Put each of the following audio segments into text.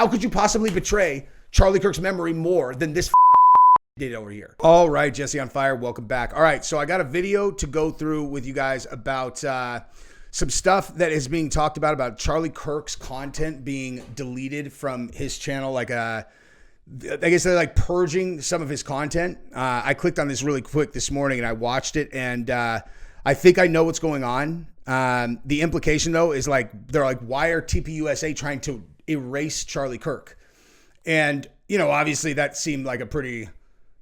how could you possibly betray Charlie Kirk's memory more than this did over here? All right, Jesse on Fire, welcome back. All right, so I got a video to go through with you guys about some stuff that is being talked about Charlie Kirk's content being deleted from his channel. Like, I guess they're like purging some of his content. I clicked on this really quick this morning and I watched it, and I think I know what's going on. The implication though is like, they're like, why are TPUSA trying to erase Charlie Kirk? And, you know, obviously that seemed like a pretty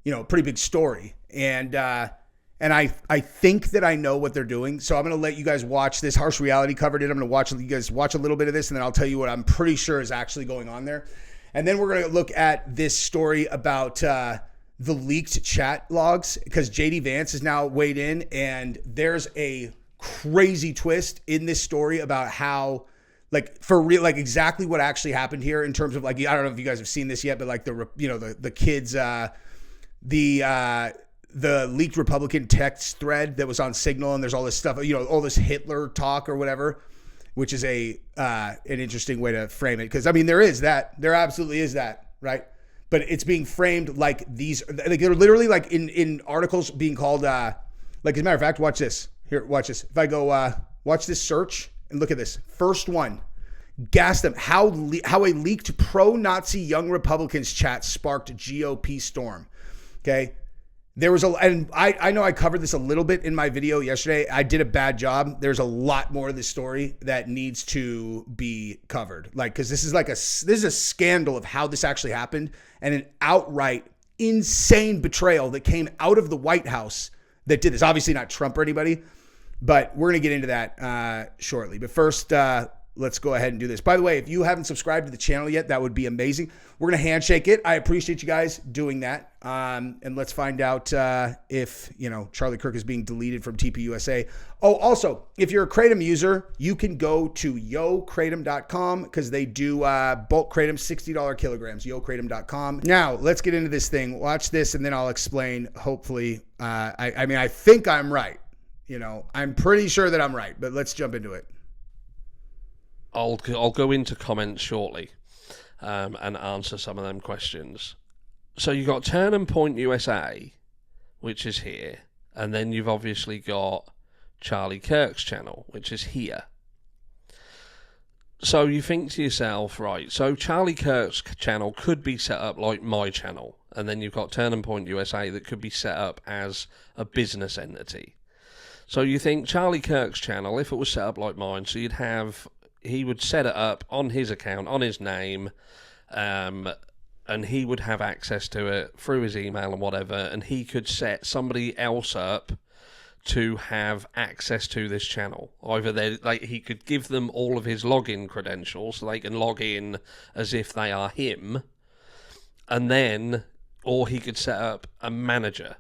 big story. And I think that I know what they're doing. So I'm going to let you guys watch this. Harsh Reality covered it. I'm going to you guys watch a little bit of this, and then I'll tell you what I'm pretty sure is actually going on there. And then we're going to look at this story about the leaked chat logs, because JD Vance is now weighed in, and there's a crazy twist in this story about how, like, for real, like exactly what actually happened here in terms of, like, I don't know if you guys have seen this yet, but like the kids, the leaked Republican text thread that was on Signal, and there's all this stuff, all this Hitler talk or whatever, which is an interesting way to frame it. Because I mean, there absolutely is that, right? But it's being framed like these, like they're literally like in articles being called, like, as a matter of fact, watch this. Here, watch this. If I go, watch this search and look at this first one. Gas them. How a leaked pro-Nazi young Republicans chat sparked GOP storm. Okay. There was and I know I covered this a little bit in my video yesterday. I did a bad job. There's a lot more of this story that needs to be covered. Like, cause this is a scandal of how this actually happened, and an outright insane betrayal that came out of the White House that did this. Obviously not Trump or anybody, but we're going to get into that shortly. But first, let's go ahead and do this. By the way, if you haven't subscribed to the channel yet, that would be amazing. We're going to handshake it. I appreciate you guys doing that. And let's find out if, Charlie Kirk is being deleted from TPUSA. Oh, also, if you're a Kratom user, you can go to yokratom.com, because they do bulk Kratom, $60 kilograms, yokratom.com. Now, let's get into this thing. Watch this, and then I'll explain, hopefully. I think I'm right. I'm pretty sure that I'm right, but let's jump into it. I'll go into comments shortly and answer some of them questions. So you've got Turn and Point USA, which is here, and then you've obviously got Charlie Kirk's channel, which is here. So you think to yourself, right, so Charlie Kirk's channel could be set up like my channel, and then you've got Turn and Point USA that could be set up as a business entity. So you think Charlie Kirk's channel, if it was set up like mine, so he would set it up on his account, on his name, and he would have access to it through his email and whatever, and he could set somebody else up to have access to this channel. Either he could give them all of his login credentials so they can log in as if they are him, and then, or he could set up a manager.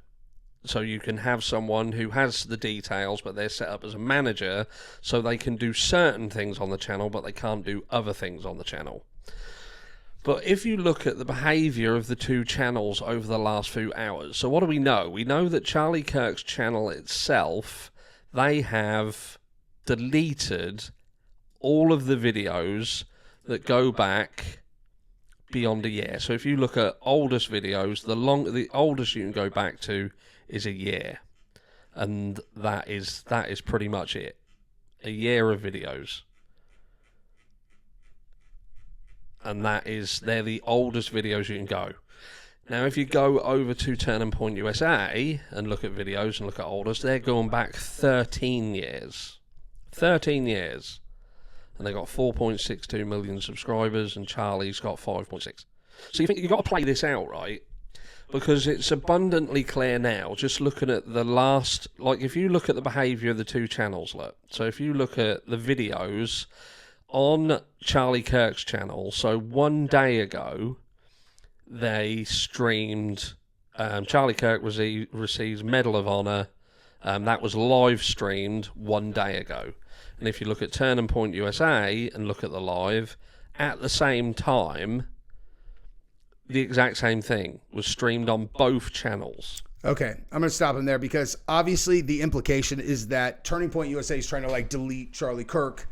So you can have someone who has the details, but they're set up as a manager, so they can do certain things on the channel, but they can't do other things on the channel. But if you look at the behaviour of the two channels over the last few hours, so what do we know? We know that Charlie Kirk's channel itself, they have deleted all of the videos that go back beyond a year. So if you look at oldest videos, the oldest you can go back to is a year, and that is pretty much it. A year of videos, and they're the oldest videos you can go. Now, if you go over to Turn and Point USA and look at videos and look at oldest, they're going back 13 years. 13 years. And they got 4.62 million subscribers, and Charlie's got 5.6. So you think you've got to play this out, right? Because it's abundantly clear now, just looking at the last, like if you look at the behaviour of the two channels, look. So if you look at the videos on Charlie Kirk's channel, so one day ago, they streamed, Charlie Kirk receives Medal of Honor, that was live streamed one day ago. And if you look at Turn and Point USA and look at the live, at the same time, the exact same thing was streamed on both channels. Okay, I'm going to stop him there, because obviously the implication is that Turning Point USA is trying to like delete Charlie Kirk,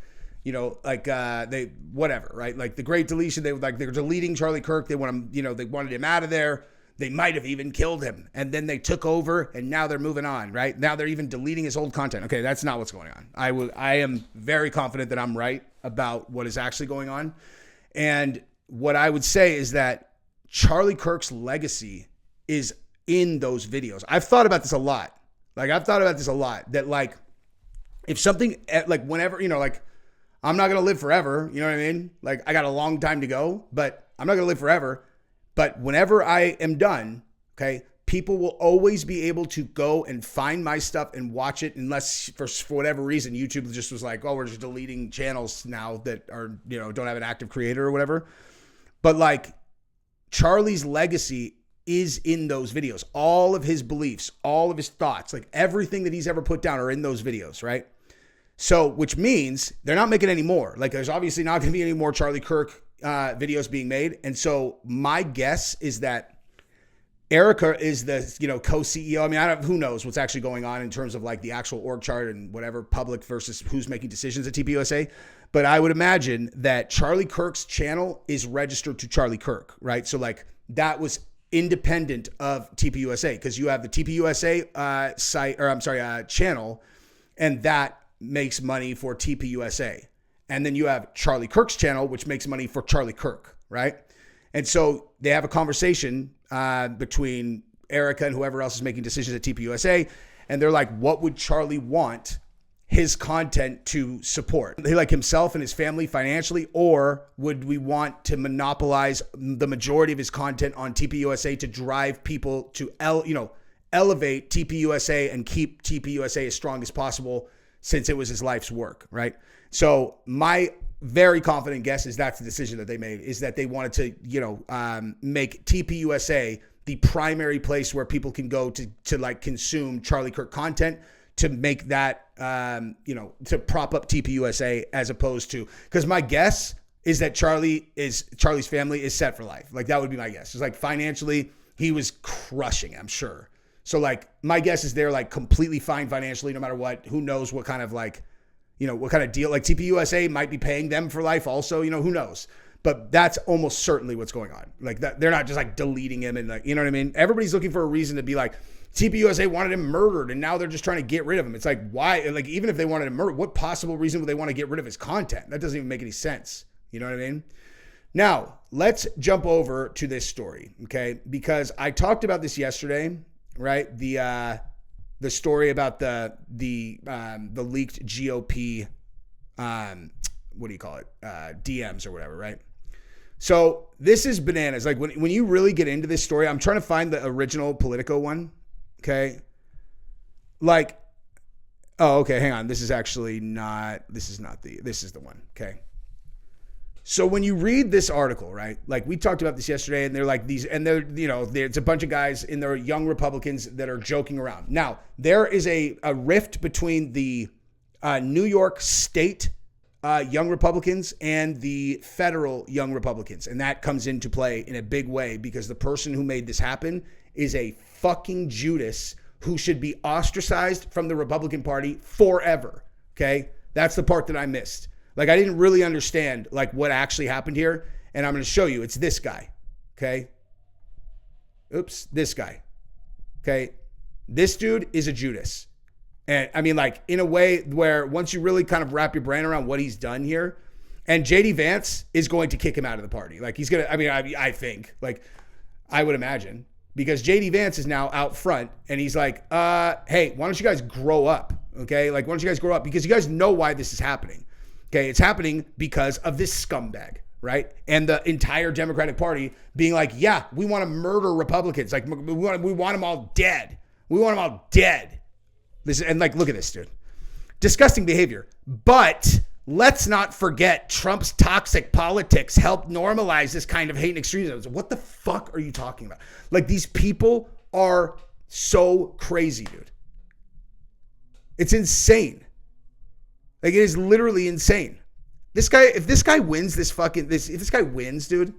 like they whatever, right? Like the Great Deletion, they're deleting Charlie Kirk. They want him, they wanted him out of there. They might have even killed him, and then they took over, and now they're moving on, right? Now they're even deleting his old content. Okay, that's not what's going on. I am very confident that I'm right about what is actually going on, and what I would say is that Charlie Kirk's legacy is in those videos. I've thought about this a lot. That like, if something like whenever like, I'm not gonna live forever. You know what I mean? Like I got a long time to go, but I'm not gonna live forever. But whenever I am done, okay, people will always be able to go and find my stuff and watch it, unless for whatever reason YouTube just was like, oh, we're just deleting channels now that are, don't have an active creator or whatever. But like Charlie's legacy is in those videos. All of his beliefs, all of his thoughts, like everything that he's ever put down are in those videos, right? So, which means they're not making any more. Like there's obviously not going to be any more Charlie Kirk videos being made. And so my guess is that Erica is the, co-CEO. I mean, who knows what's actually going on in terms of like the actual org chart and whatever, public versus who's making decisions at TPUSA. But I would imagine that Charlie Kirk's channel is registered to Charlie Kirk, right? So like that was independent of TPUSA, because you have the TPUSA channel, and that makes money for TPUSA. And then you have Charlie Kirk's channel, which makes money for Charlie Kirk, right? And so they have a conversation between Erica and whoever else is making decisions at TPUSA, and they're like, what would Charlie want his content to support? Like himself and his family financially, or would we want to monopolize the majority of his content on TPUSA to drive people to elevate TPUSA and keep TPUSA as strong as possible, since it was his life's work, right? So my very confident guess is that's the decision that they made, is that they wanted to, make TPUSA the primary place where people can go to like consume Charlie Kirk content, to make that, to prop up TPUSA, as opposed to, because my guess is that Charlie's family is set for life. Like that would be my guess. It's like financially, he was crushing, I'm sure. So like my guess is they're like completely fine financially, no matter what. Who knows what kind of like, what kind of deal, like TPUSA might be paying them for life also, who knows? But that's almost certainly what's going on. Like that, they're not just like deleting him and like, you know what I mean? Everybody's looking for a reason to be like, TPUSA wanted him murdered and now they're just trying to get rid of him. It's like, why? Like, even if they wanted him murdered, what possible reason would they want to get rid of his content? That doesn't even make any sense. You know what I mean? Now, let's jump over to this story, okay? Because I talked about this yesterday, right? The story about the leaked GOP, what do you call it? DMs or whatever, right? So this is bananas. Like when you really get into this story, I'm trying to find the original Politico one. Okay. Like, oh, okay. Hang on. This is the one. Okay. So when you read this article, right? Like we talked about this yesterday, and they're like these, and it's a bunch of guys and they're young Republicans that are joking around. Now there is a rift between the New York State young Republicans and the federal young Republicans. And that comes into play in a big way, because the person who made this happen is a fucking Judas who should be ostracized from the Republican Party forever. Okay. That's the part that I missed. Like, I didn't really understand like what actually happened here. And I'm going to show you. It's this guy. Okay. Oops. This guy. Okay. This dude is a Judas. And I mean, like, in a way where once you really kind of wrap your brain around what he's done here, and JD Vance is going to kick him out of the party. Like, he's going to, I think, like, I would imagine, because JD Vance is now out front and he's like, hey, why don't you guys grow up? Okay. Like, why don't you guys grow up? Because you guys know why this is happening. Okay. It's happening because of this scumbag, right? And the entire Democratic Party being like, yeah, we want to murder Republicans. Like, we want them all dead. We want them all dead. And like, look at this, dude. Disgusting behavior. But let's not forget Trump's toxic politics helped normalize this kind of hate and extremism. What the fuck are you talking about? Like, these people are so crazy, dude. It's insane. Like, it is literally insane. This guy, if this guy wins if this guy wins, dude.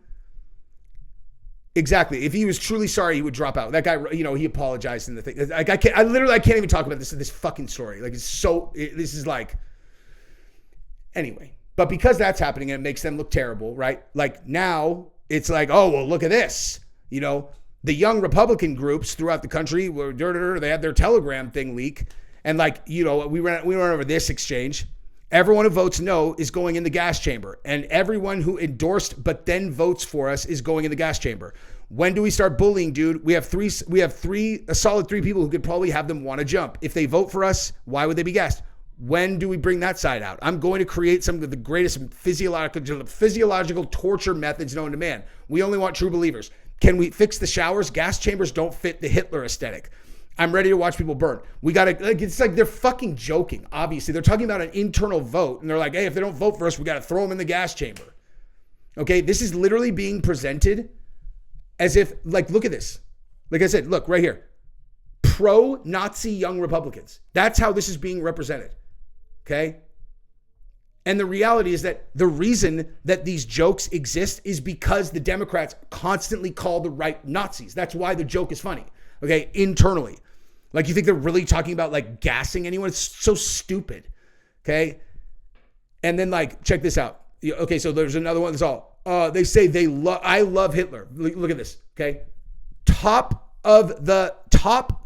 Exactly. If he was truly sorry, he would drop out. That guy, he apologized in the thing. Like, I can't even talk about this fucking story. Like, this is like, anyway. But because that's happening and it makes them look terrible, right? Like now it's like, oh, well, look at this. You know, the young Republican groups throughout the country, they had their Telegram thing leak. And like, you know, we went over this exchange. Everyone who votes no is going in the gas chamber. And everyone who endorsed but then votes for us is going in the gas chamber. When do we start bullying, dude? We have a solid three people who could probably have them want to jump. If they vote for us, why would they be gassed? When do we bring that side out? I'm going to create some of the greatest physiological torture methods known to man. We only want true believers. Can we fix the showers? Gas chambers don't fit the Hitler aesthetic. I'm ready to watch people burn. We got to, like, it's like they're fucking joking. Obviously, they're talking about an internal vote, and they're like, hey, if they don't vote for us, we got to throw them in the gas chamber. Okay, this is literally being presented as if, like, look at this. Like I said, look right here. Pro-Nazi young Republicans. That's how this is being represented. Okay? And the reality is that the reason that these jokes exist is because the Democrats constantly call the right Nazis. That's why the joke is funny. Okay? Internally. Like, you think they're really talking about, like, gassing anyone? It's so stupid. Okay? And then, like, check this out. Okay, so there's another one that's all. They say I love Hitler. Look at this, okay? Top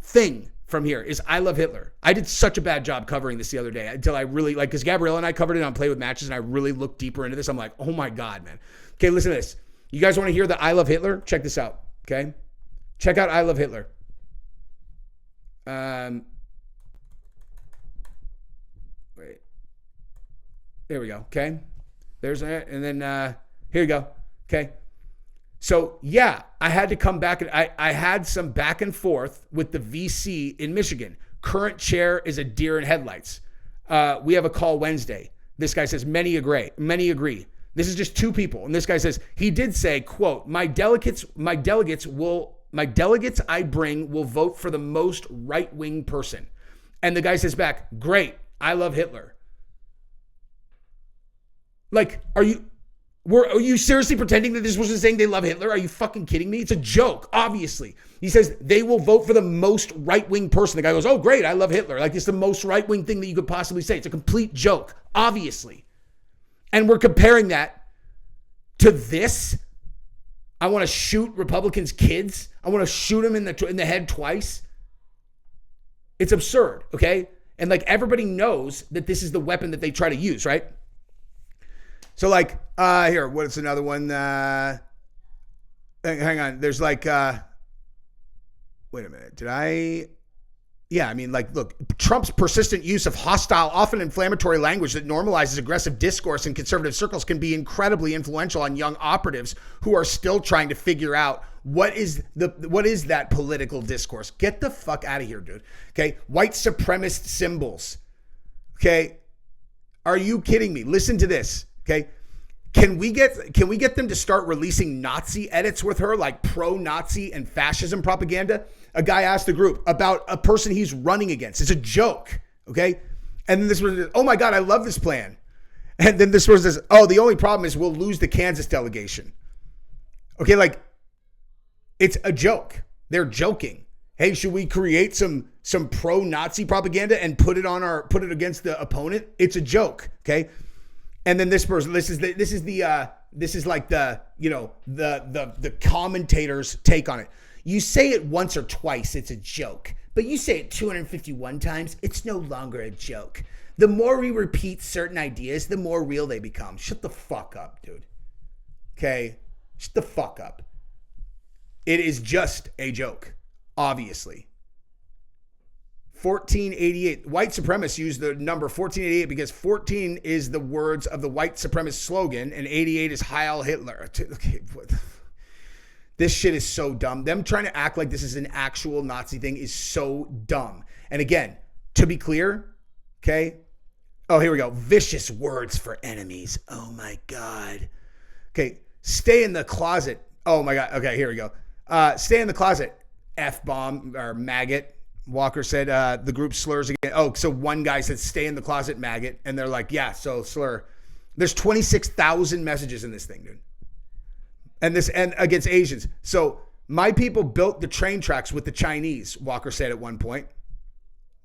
thing from here is I love Hitler. I did such a bad job covering this the other day until I really, like, because Gabriella and I covered it on Play with Matches, and I really looked deeper into this. I'm like, oh my God, man. Okay, listen to this. You guys want to hear the I love Hitler? Check this out, okay? Check out I love Hitler. Wait. There we go, okay? There's that, and then here you go. Okay. So yeah, I had to come back and I had some back and forth with the VC in Michigan. Current chair is a deer in headlights. We have a call Wednesday. This guy says many agree. This is just two people. And this guy says, he did say, quote, my delegates I bring will vote for the most right-wing person. And the guy says back, great, I love Hitler. Like, are you seriously pretending that this wasn't saying they love Hitler? Are you fucking kidding me? It's a joke, obviously. He says they will vote for the most right-wing person. The guy goes, oh, great, I love Hitler. Like, it's the most right-wing thing that you could possibly say. It's a complete joke, obviously. And we're comparing that to this. I want to shoot Republicans' kids. I want to shoot them in the head twice. It's absurd, okay? And, like, everybody knows that this is the weapon that they try to use, right? So, like, here, what's another one? Hang on. There's like, wait a minute. Yeah, I mean, like, look, Trump's persistent use of hostile, often inflammatory language that normalizes aggressive discourse in conservative circles can be incredibly influential on young operatives who are still trying to figure out what is that political discourse. Get the fuck out of here, dude. Okay. White supremacist symbols. Okay. Are you kidding me? Listen to this. Okay. Can we get them to start releasing Nazi edits with her, like pro-Nazi and fascism propaganda? A guy asked the group about a person he's running against. It's a joke. Okay. And then this was, oh my God, I love this plan. And then this was this, oh, the only problem is we'll lose the Kansas delegation. Okay. Like, it's a joke. They're joking. Hey, should we create some pro-Nazi propaganda and put it against the opponent? It's a joke. Okay. And then this person, this is like the, you know, the commentator's take on it. You say it once or twice, it's a joke. But you say it 251 times, it's no longer a joke. The more we repeat certain ideas, the more real they become. Shut the fuck up, dude. Okay? Shut the fuck up. It is just a joke, obviously. 1488. White supremacists use the number 1488 because 14 is the words of the white supremacist slogan and 88 is Heil Hitler. Okay, this shit is so dumb. Them trying to act like this is an actual Nazi thing is so dumb. And again, to be clear, okay? Oh, here we go. Vicious words for enemies. Oh my God. Okay, stay in the closet. Oh my God. Okay, here we go. Stay in the closet. F-bomb or maggot. Walker said the group slurs again. Oh, so one guy said, stay in the closet, maggot. And they're like, yeah, so slur. There's 26,000 messages in this thing, dude. And against Asians. So my people built the train tracks with the Chinese, Walker said at one point.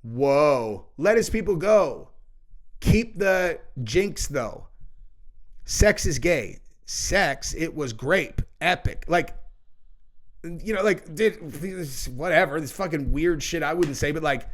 Whoa. Let his people go. Keep the jinx, though. Sex is gay. Sex, it was grape. Epic. Like, you know, like, whatever. This fucking weird shit I wouldn't say, but like,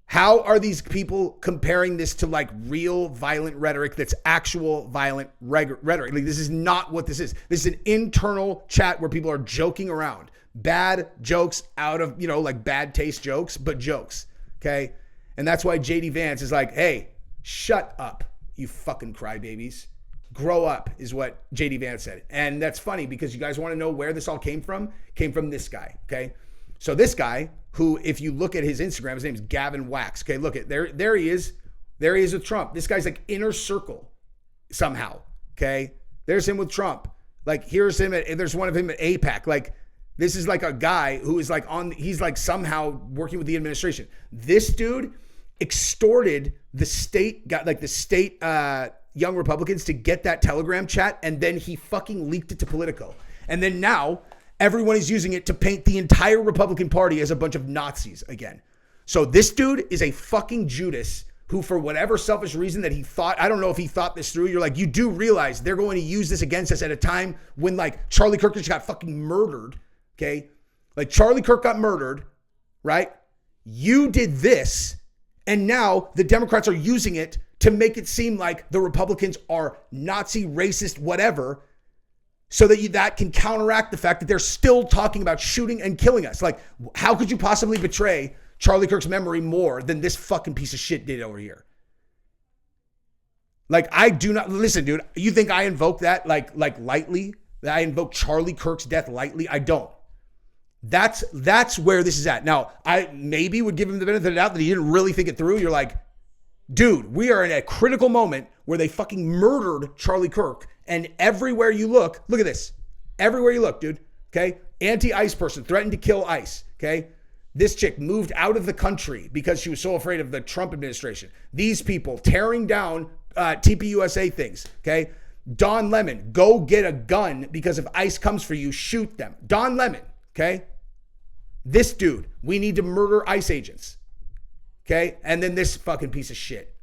how are these people comparing this to like real violent rhetoric that's actual violent rhetoric? Like, this is not what this is. This is an internal chat where people are joking around. Bad jokes out of, you know, like bad taste jokes, but jokes. Okay. And that's why JD Vance is like, hey, shut up, you fucking crybabies. Grow up is what JD Vance said. And that's funny because you guys want to know where this all came from? Came from this guy. Okay. So this guy, who, if you look at his Instagram, his name is Gavin Wax. Okay, look at there he is. There he is with Trump. This guy's like inner circle somehow. Okay, there's him with Trump. Like here's him there's one of him at AIPAC. Like this is like a guy who is like he's like somehow working with the administration. This dude extorted the state, young Republicans to get that Telegram chat, and then he fucking leaked it to Politico. And then now everyone is using it to paint the entire Republican Party as a bunch of Nazis again. So this dude is a fucking Judas who, for whatever selfish reason that he thought, I don't know if he thought this through. You're like, you do realize they're going to use this against us at a time when like Charlie Kirk just got fucking murdered. Okay. Like Charlie Kirk got murdered, right? You did this. And now the Democrats are using it to make it seem like the Republicans are Nazi, racist, whatever, so that that can counteract the fact that they're still talking about shooting and killing us. Like, how could you possibly betray Charlie Kirk's memory more than this fucking piece of shit did over here? Like, I do not, listen, dude, you think I invoke that like lightly? That I invoke Charlie Kirk's death lightly? I don't. That's where this is at. Now, I maybe would give him the benefit of the doubt that he didn't really think it through. You're like, dude, we are in a critical moment where they fucking murdered Charlie Kirk. And everywhere you look at this. Everywhere you look, dude. Okay. Anti-ICE person threatened to kill ICE. Okay. This chick moved out of the country because she was so afraid of the Trump administration. These people tearing down TPUSA things. Okay. Don Lemon, go get a gun because if ICE comes for you, shoot them. Don Lemon. Okay. This dude, we need to murder ICE agents. Okay. And then this fucking piece of shit.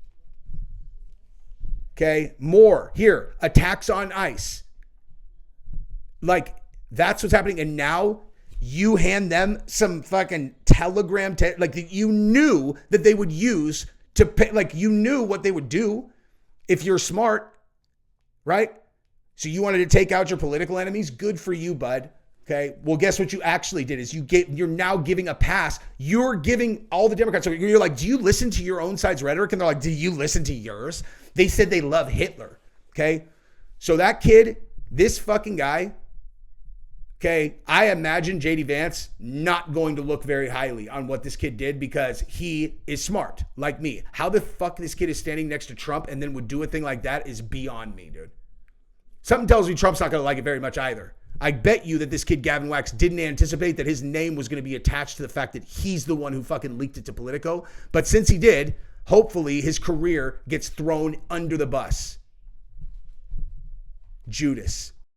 Okay, more here, attacks on ICE. Like, that's what's happening. And now you hand them some fucking Telegram, like you knew that they would use to pay, like you knew what they would do if you're smart, right? So you wanted to take out your political enemies. Good for you, bud. Okay. Well, guess what you actually did is you're now giving a pass. You're giving all the Democrats. You're like, do you listen to your own side's rhetoric? And they're like, do you listen to yours? They said they love Hitler. Okay. So that kid, this fucking guy, okay, I imagine JD Vance not going to look very highly on what this kid did because he is smart like me. How the fuck this kid is standing next to Trump and then would do a thing like that is beyond me, dude. Something tells me Trump's not going to like it very much either. I bet you that this kid, Gavin Wax, didn't anticipate that his name was going to be attached to the fact that he's the one who fucking leaked it to Politico. But since he did, hopefully his career gets thrown under the bus. Judas.